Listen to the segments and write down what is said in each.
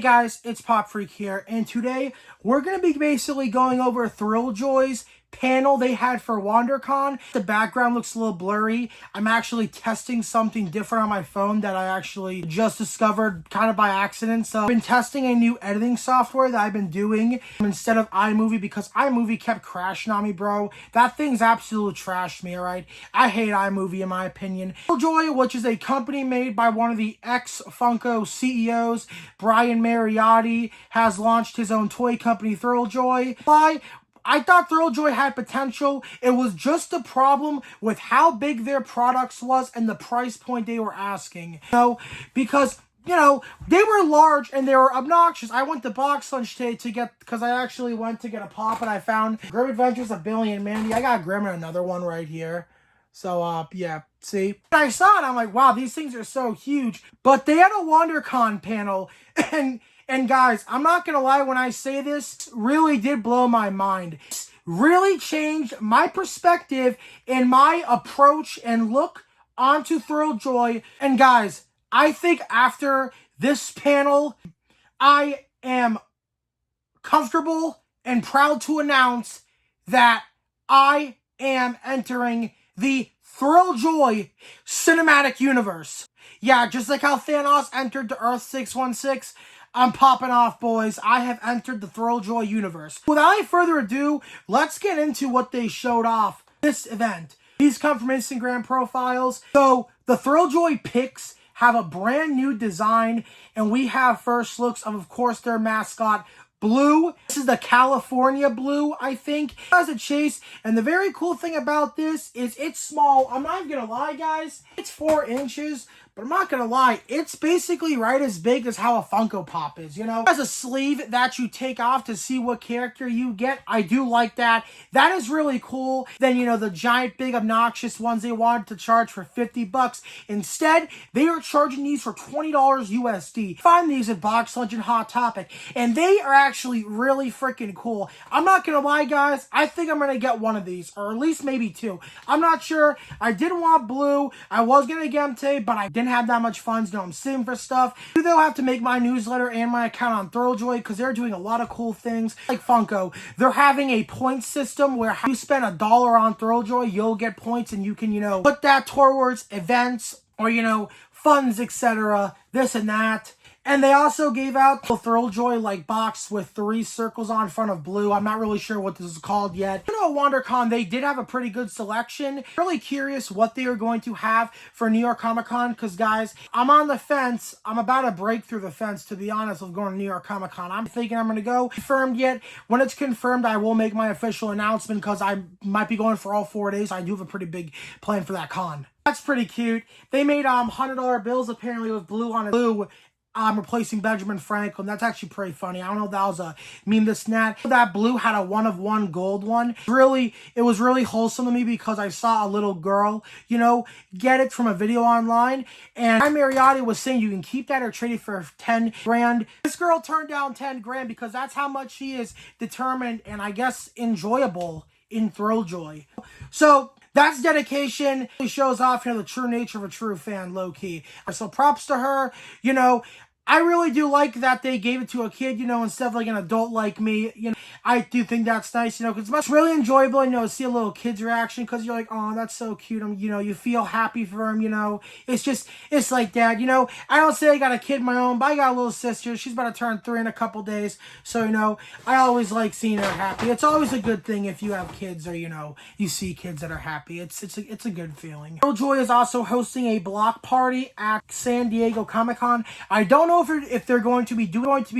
Hey guys, it's Pop Freak here, and today we're going to be basically going over Thrilljoy's panel they had for WonderCon. The background looks a little blurry. I'm actually testing something different on my phone that I actually just discovered kind of by accident. So I've been testing a new editing software that I've been doing instead of iMovie because iMovie kept crashing on me, bro. That thing's absolute trash me, alright? I hate iMovie in my opinion. Thrilljoy, which is a company made by one of the ex-Funko CEOs, Brian Mariotti, has launched his own toy company, Thrilljoy. I thought Thrilljoy had potential. It was just the problem with how big their products was and the price point they were asking. Because they were large and they were obnoxious. I went to Box Lunch today because I actually went to get a pop and I found Grim Adventures of Billy and Mandy. I got Grim and another one right here. So, yeah, see? I saw it, I'm like, wow, these things are so huge. But they had a WonderCon panel, and guys, I'm not gonna lie when I say this, really did blow my mind. It really changed my perspective and my approach and look onto Thrilljoy. And guys, I think after this panel, I am comfortable and proud to announce that I am entering the Thrilljoy cinematic universe. Yeah, just like how Thanos entered the Earth 616, I'm popping off, boys. I have entered the Thrilljoy universe. Without any further ado, let's get into what they showed off this event. These come from Instagram profiles. So, the Thrilljoy pics have a brand new design, and we have first looks of course, their mascot, Blue. This is the California Blue, I think. It has a chase, and the very cool thing about this is it's small. I'm not even gonna lie, guys. It's 4 inches, but I'm not gonna lie. It's basically right as big as how a Funko Pop is, It has a sleeve that you take off to see what character you get. I do like that. That is really cool. Then, the giant, big, obnoxious ones they wanted to charge for 50 bucks. Instead, they are charging these for $20 USD. Find these at Box Lunch and Hot Topic, and they are actually really freaking cool. I'm not gonna lie, guys. I think I'm gonna get one of these, or at least maybe 2. I'm not sure. I did want Blue. I was gonna get them today, but I didn't have that much funds. I'm saving for stuff. They'll have to make my newsletter and my account on Thrilljoy because they're doing a lot of cool things. Like Funko, they're having a point system where you spend $1 on Thrilljoy, you'll get points, and you can, put that towards events or, funds, etc. This and that. And they also gave out the Thrilljoy box with 3 circles on front of Blue. I'm not really sure what this is called yet. At WonderCon, they did have a pretty good selection. Really curious what they are going to have for New York Comic Con because, guys, I'm on the fence. I'm about to break through the fence, to be honest, of going to New York Comic Con. I'm thinking I'm going to go. Confirmed yet. When it's confirmed, I will make my official announcement because I might be going for all 4 days. I do have a pretty big plan for that con. That's pretty cute. They made $100 bills apparently with Blue on it. Blue. Replacing Benjamin Franklin. That's actually pretty funny. I don't know if that was a meme, this and that. That Blue had a 1-of-1 gold one. It was really wholesome to me because I saw a little girl, get it from a video online. And Mariotti was saying you can keep that or trade it for 10 grand. This girl turned down 10 grand because that's how much she is determined and I guess enjoyable in Thrilljoy. So, that's dedication. It shows off, the true nature of a true fan, low-key. So props to her. I really do like that they gave it to a kid, instead of an adult like me. I do think that's nice, because it's really enjoyable, to see a little kid's reaction, because you're like, oh, that's so cute. You feel happy for him, it's like that, I don't say I got a kid of my own, but I got a little sister. She's about to turn 3 in a couple days. So, I always like seeing her happy. It's always a good thing if you have kids or, you see kids that are happy. It's a good feeling. Thrilljoy is also hosting a block party at San Diego Comic-Con. I don't know if they're going to be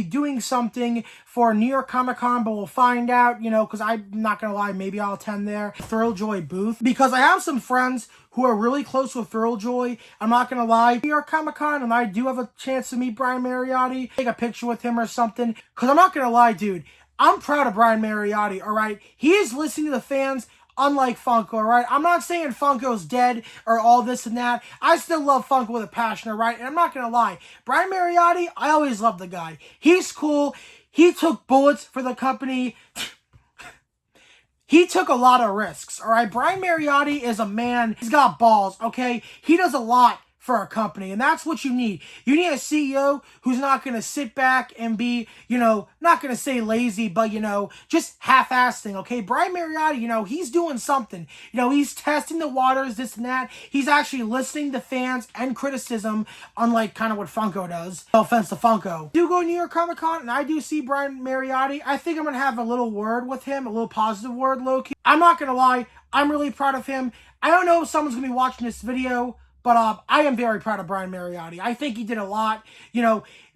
doing something for New York Comic Con, but we'll find out, because I'm not gonna lie, maybe I'll attend their Thrilljoy booth because I have some friends who are really close with Thrilljoy. I'm not gonna lie, New York Comic Con, and I do have a chance to meet Brian Mariotti, take a picture with him or something, because I'm not gonna lie, dude, I'm proud of Brian Mariotti, alright? He is listening to the fans. Unlike Funko, alright? I'm not saying Funko's dead or all this and that. I still love Funko with a passion, alright? And I'm not gonna lie. Brian Mariotti, I always loved the guy. He's cool. He took bullets for the company. He took a lot of risks, alright? Brian Mariotti is a man. He's got balls, okay? He does a lot for a company. And that's what you need. You need a CEO who's not going to sit back and be, not going to say lazy, but, just half-assing, okay? Brian Mariotti, he's doing something. He's testing the waters, this and that. He's actually listening to fans and criticism, unlike kind of what Funko does. No offense to Funko. I do go to New York Comic Con, and I do see Brian Mariotti. I think I'm going to have a little word with him, a little positive word, low-key. I'm not going to lie. I'm really proud of him. I don't know if someone's going to be watching this video, but I am very proud of Brian Mariotti. I think he did a lot.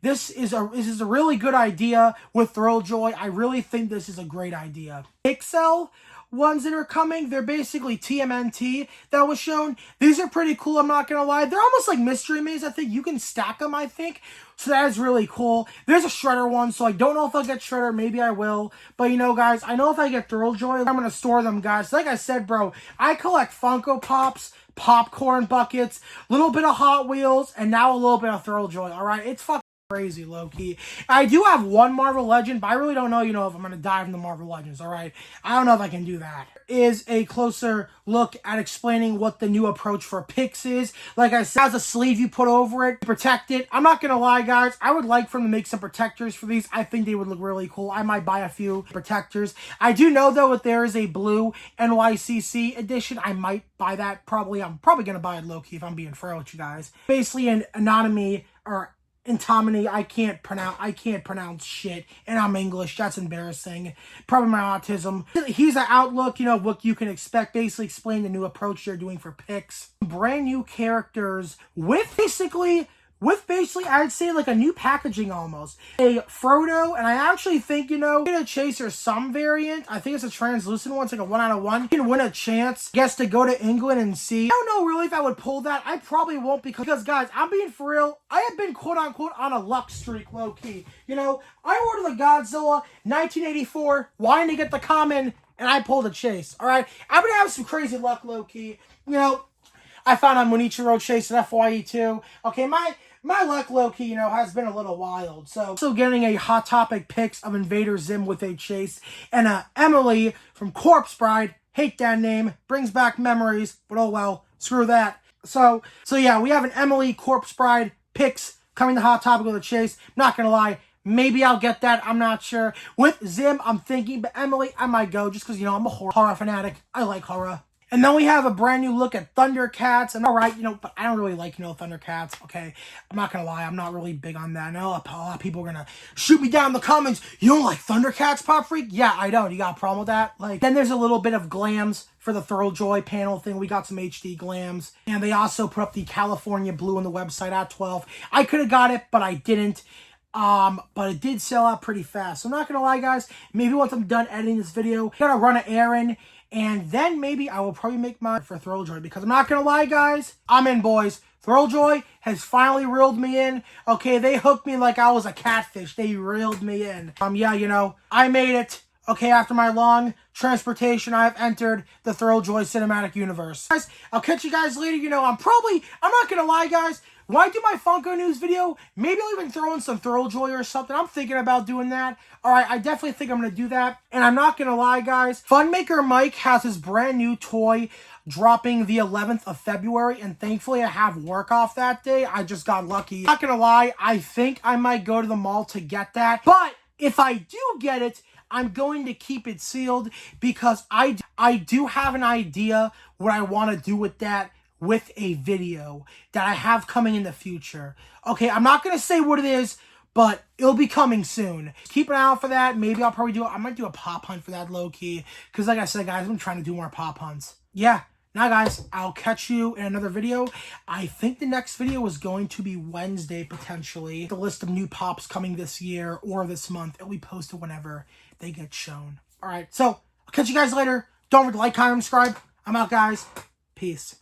This is a really good idea with Thrilljoy. I really think this is a great idea. Pixel ones that are coming, they're basically TMNT that was shown. These are pretty cool, I'm not going to lie. They're almost like Mystery Maze, I think. You can stack them, I think. So that is really cool. There's a Shredder one, so I don't know if I'll get Shredder. Maybe I will. But, guys, I know if I get Thrilljoy, I'm going to store them, guys. Like I said, bro, I collect Funko Pops, popcorn buckets, a little bit of Hot Wheels, and now a little bit of Thrilljoy, all right? It's fucking crazy, low-key. I do have one Marvel Legend, but I really don't know, if I'm going to dive into Marvel Legends, all right? I don't know if I can do that. Is a closer look at explaining what the new approach for picks is. Like I said, has a sleeve you put over it, protect it. I'm not going to lie, guys. I would like for them to make some protectors for these. I think they would look really cool. I might buy a few protectors. I do know, though, if there is a blue NYCC edition, I might buy that. I'm probably going to buy it low-key if I'm being fair with you guys. Basically, an anatomy or Intomini, I can't pronounce shit, and I'm English. That's embarrassing. Probably my autism. Here's an outlook, what you can expect. Basically explain the new approach they're doing for picks. Brand new characters with basically, I'd say like a new packaging almost. A Frodo, and I actually think, get a Chaser some variant. I think it's a translucent one. It's like a 1 out of 1. You can win a chance, guess, to go to England and see. I don't know really if I would pull that. I probably won't because guys, I'm being for real. I have been quote unquote on a luck streak, low key. I ordered the Godzilla 1984, wanting to get the common, and I pulled a Chase. All right, I've been having some crazy luck, low key. I found on Monichiro Chase at FYE too. Okay, my luck, low-key, has been a little wild. So, getting a Hot Topic picks of Invader Zim with a Chase. And Emily from Corpse Bride, hate that name, brings back memories, but oh well, screw that. So yeah, we have an Emily Corpse Bride picks coming to Hot Topic with a Chase. Not gonna lie, maybe I'll get that, I'm not sure. With Zim, I'm thinking, but Emily, I might go, just because, I'm a horror fanatic. I like horror. And then we have a brand new look at Thundercats. And alright, but I don't really like, Thundercats, okay? I'm not gonna lie, I'm not really big on that. I know a lot of people are gonna shoot me down in the comments. You don't like Thundercats, Pop Freak? Yeah, I don't. You got a problem with that? Then there's a little bit of glams for the Thrilljoy panel thing. We got some HD glams. And they also put up the California Blue on the website at 12. I could have got it, but I didn't. But it did sell out pretty fast. So I'm not gonna lie, guys. Maybe once I'm done editing this video, I'm gonna run an errand. And then maybe I will probably make mine for Thrilljoy. Because I'm not going to lie, guys. I'm in, boys. Thrilljoy has finally reeled me in. Okay, they hooked me like I was a catfish. They reeled me in. Yeah, I made it. Okay, after my long transportation, I have entered the Thrilljoy cinematic universe. Guys, I'll catch you guys later. I'm not going to lie, guys. When I do my Funko News video, maybe I'll even throw in some Thrilljoy or something. I'm thinking about doing that. Alright, I definitely think I'm going to do that. And I'm not going to lie, guys. Funmaker Mike has his brand new toy dropping the 11th of February. And thankfully, I have work off that day. I just got lucky. Not going to lie, I think I might go to the mall to get that. But if I do get it, I'm going to keep it sealed because I do have an idea what I want to do with that. With a video that I have coming in the future. Okay, I'm not going to say what it is, but it'll be coming soon. Keep an eye out for that. Maybe I'll probably I might do a pop hunt for that low-key. Because like I said, guys, I'm trying to do more pop hunts. Yeah. Now, guys, I'll catch you in another video. I think the next video is going to be Wednesday, potentially. The list of new pops coming this year or this month. It'll be posted whenever they get shown. All right, so I'll catch you guys later. Don't forget to like, comment, and subscribe. I'm out, guys. Peace.